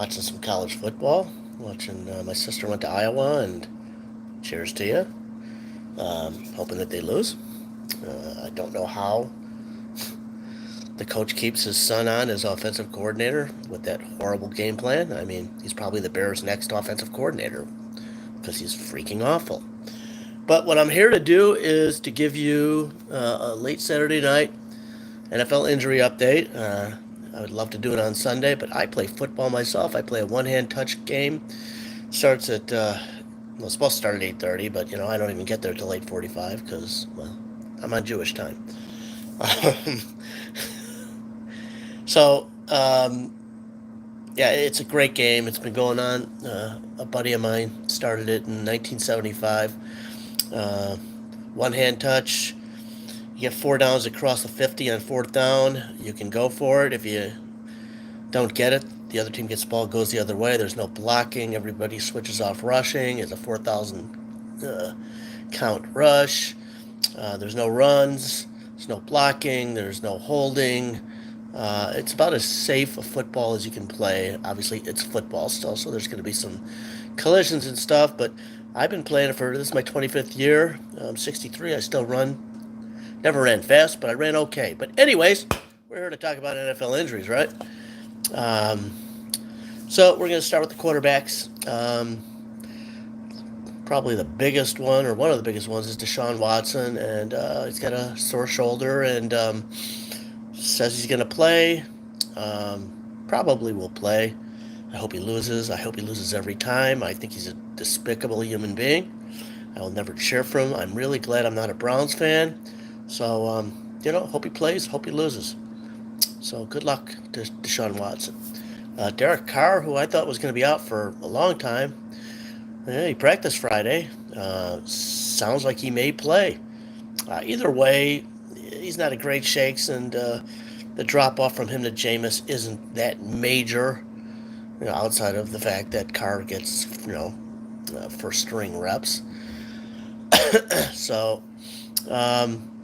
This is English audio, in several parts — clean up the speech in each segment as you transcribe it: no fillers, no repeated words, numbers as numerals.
Watching some college football. Watching my sister went to Iowa, and cheers to you. Hoping that they lose. I don't know how the coach keeps his son on as offensive coordinator with that horrible game plan. I mean, he's probably the Bears' next offensive coordinator because he's freaking awful. But what I'm here to do is to give you a late Saturday night NFL injury update. I would love to do it on Sunday, but I play football myself. I play a one-hand touch game. Starts at well, it's supposed to start at 8:30, but I don't even get there till 8:45 because I'm on Jewish time. So yeah, it's a great game. It's been going on. A buddy of mine started it in 1975. Uh, One hand touch. You get 4 downs across the 50 on fourth down. You can go for it. If you don't get it, the other team gets the ball, goes the other way. There's no blocking. Everybody switches off rushing. It's a 4,000 count rush. There's no runs. There's no blocking. There's no holding. It's about as safe a football as you can play. Obviously, it's football still, so there's going to be some collisions and stuff. But I've been playing it this is my 25th year. I'm 63. I still run. Never ran fast, but I ran okay. But anyways, we're here to talk about NFL injuries, right? Um, so we're going to start with the quarterbacks. Probably the biggest one, or one of the biggest ones, is Deshaun Watson, and he's got a sore shoulder, and says he's going to play. Probably will play. I hope he loses. I hope he loses every time. I think he's a despicable human being. I will never cheer for him. I'm really glad I'm not a Browns fan. So, hope he plays, hope he loses. So good luck to Deshaun Watson. Derek Carr, who I thought was going to be out for a long time, he practiced Friday. Sounds like he may play. Either way, he's not a great shakes, and the drop off from him to Jameis isn't that major, outside of the fact that Carr gets, first string reps. So,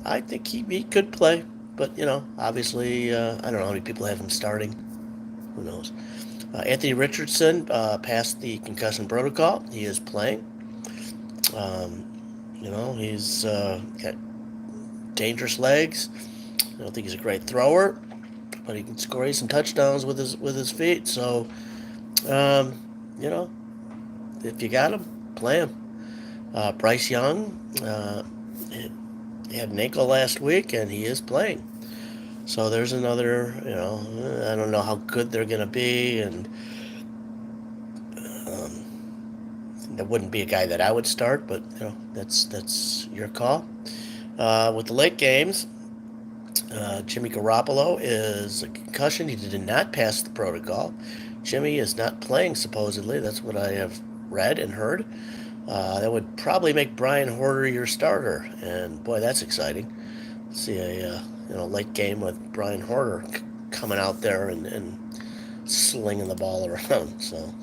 I think he could play, but obviously, I don't know how many people have him starting. Who knows? Anthony Richardson passed the concussion protocol. He is playing. Um, he's got dangerous legs. I don't think he's a great thrower, but he can score some touchdowns with his feet. So, um, if you got him, play him. Bryce Young he had an ankle last week, and he is playing. So there's another. I don't know how good they're going to be, and that wouldn't be a guy that I would start, but that's your call. With the late games, Jimmy Garoppolo is a concussion. He did not pass the protocol. Jimmy is not playing, supposedly. That's what I have read and heard. That would probably make Brian Hoyer your starter, and boy, that's exciting. See a late game with Brian Hoyer coming out there and slinging the ball around. So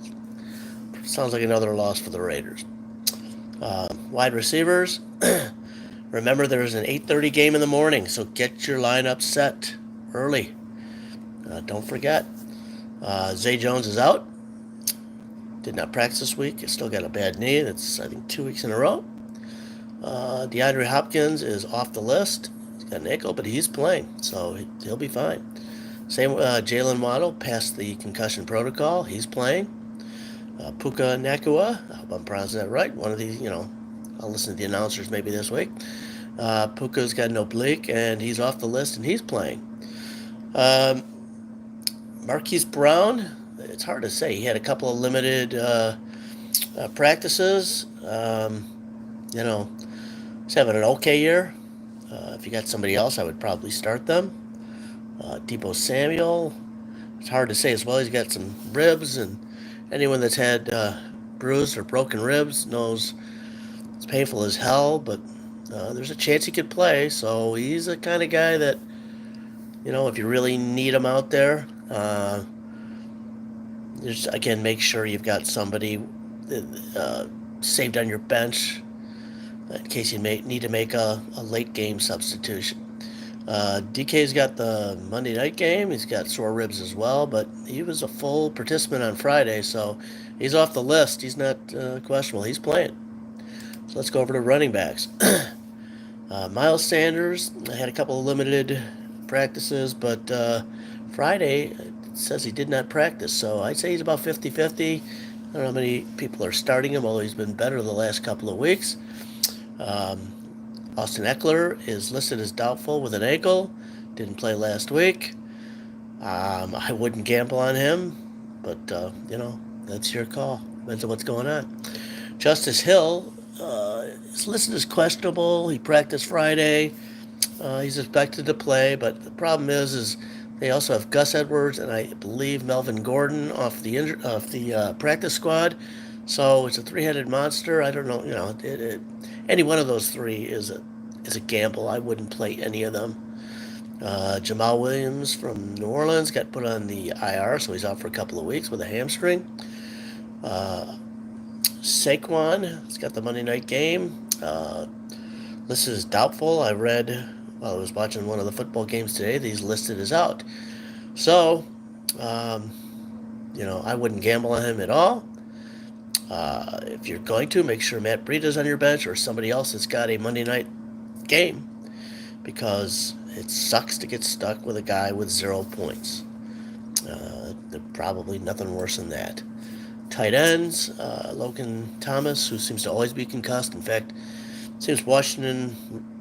sounds like another loss for the Raiders. Wide receivers. Remember, there's an 8:30 game in the morning, so get your lineup set early. Don't forget. Zay Jones is out. Did not practice this week. He's still got a bad knee. That's, I think, 2 weeks in a row. DeAndre Hopkins is off the list. He's got an ankle, but he's playing, so he'll be fine. Same Jalen Waddle passed the concussion protocol. He's playing. Puka Nakua, I hope I'm pronouncing that right. One of these, I'll listen to the announcers maybe this week. Puka's got an oblique, and he's off the list, and he's playing. Marquise Brown, it's hard to say. He had a couple of limited practices. He's having an okay year. If you got somebody else, I would probably start them. Deebo Samuel, it's hard to say as well. He's got some ribs, and anyone that's had bruised or broken ribs knows it's painful as hell, but there's a chance he could play. So he's the kind of guy that, if you really need him out there, just, again, make sure you've got somebody saved on your bench in case you need to make a late game substitution. DK's got the Monday night game. He's got sore ribs as well, but he was a full participant on Friday, so he's off the list. He's not questionable. He's playing. So let's go over to running backs. Miles Sanders had a couple of limited practices, but Friday it says he did not practice, so I'd say he's about 50-50. I don't know how many people are starting him, although he's been better the last couple of weeks. Austin Eckler is listed as doubtful with an ankle. Didn't play last week. I wouldn't gamble on him, but, that's your call. Depends on what's going on. Justice Hill is listed as questionable. He practiced Friday. He's expected to play, but the problem is they also have Gus Edwards and I believe Melvin Gordon off the practice squad. So it's a three-headed monster. I don't know. Any one of those three is a gamble. I wouldn't play any of them. Jamal Williams from New Orleans got put on the IR, so he's out for a couple of weeks with a hamstring. Saquon has got the Monday night game. This is doubtful. I read while I was watching one of the football games today that he's listed as out. So, I wouldn't gamble on him at all. If you're going to, make sure Matt Breida's on your bench or somebody else that's got a Monday night game, because it sucks to get stuck with a guy with 0 points. There's probably nothing worse than that. Tight ends, Logan Thomas, who seems to always be concussed. In fact, it seems Washington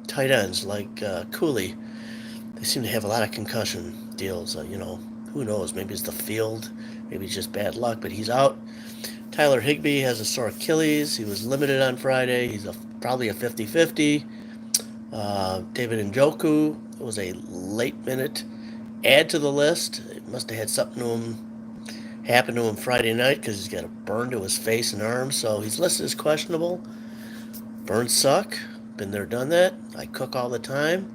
tight ends like Cooley, they seem to have a lot of concussion deals. Who knows? Maybe it's the field. Maybe it's just bad luck, but he's out. Tyler Higbee has a sore Achilles. He was limited on Friday. He's probably a 50-50. David Njoku was a late-minute add to the list. It must have had something happen to him Friday night because he's got a burn to his face and arms, so he's listed as questionable. Burns suck. Been there, done that. I cook all the time.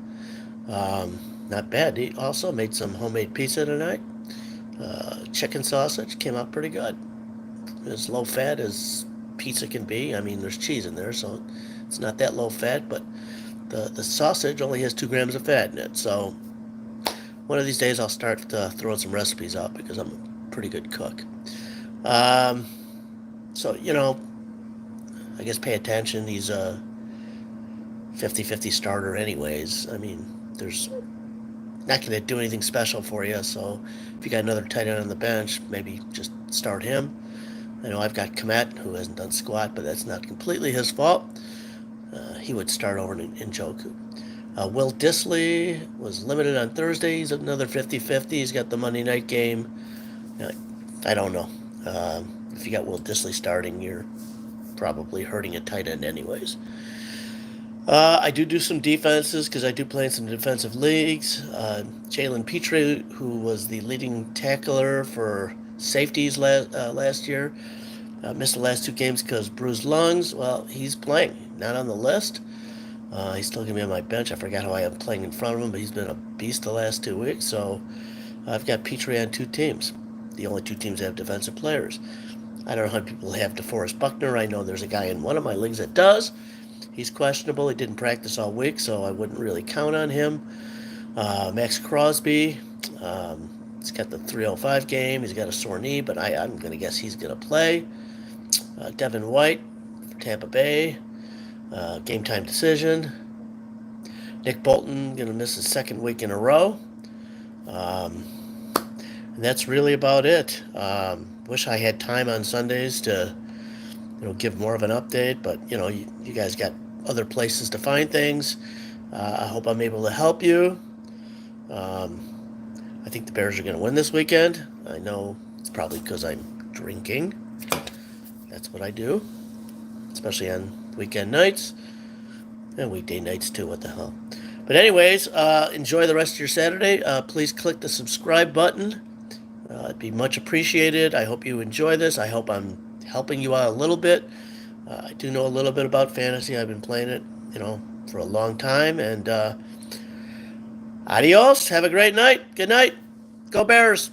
Not bad. He also made some homemade pizza tonight. Chicken sausage came out pretty good. As low fat as pizza can be. I mean, there's cheese in there, so it's not that low fat, but the sausage only has 2 grams of fat in it. So one of these days I'll start throwing some recipes out because I'm a pretty good cook. So, I guess pay attention. He's a 50-50 starter anyways. I mean, there's not going to do anything special for you, so if you got another tight end on the bench, maybe just start him. I know I've got Komet, who hasn't done squat, but that's not completely his fault. He would start over in Njoku. Will Dissly was limited on Thursday. He's another 50-50. He's got the Monday night game. I don't know. If you got Will Dissly starting, you're probably hurting a tight end anyways. I do some defenses because I do play in some defensive leagues. Jalen Pitre, who was the leading tackler for safeties last year, missed the last 2 games because bruised lungs. Well, he's playing. Not on the list. He's still going to be on my bench. I forgot how I am playing in front of him, but he's been a beast the last 2 weeks. So I've got Pitre on 2 teams. The only 2 teams that have defensive players. I don't know how people have DeForest Buckner. I know there's a guy in one of my leagues that does. He's questionable. He didn't practice all week, so I wouldn't really count on him. Max Crosby, he's got the 305 game. He's got a sore knee, but I'm going to guess he's going to play. Devin White for Tampa Bay, game time decision. Nick Bolton going to miss his 2nd week in a row. And that's really about it. Wish I had time on Sundays to give more of an update, but you guys got other places to find things. I hope I'm able to help you. I think the Bears are going to win this weekend. I know it's probably because I'm drinking. That's what I do, especially on weekend nights and weekday nights too. What the hell? But anyways, enjoy the rest of your Saturday. Please click the subscribe button. It'd be much appreciated. I hope you enjoy this. I hope I'm helping you out a little bit. I do know a little bit about fantasy. I've been playing it, for a long time. And adios. Have a great night. Good night. Go Bears.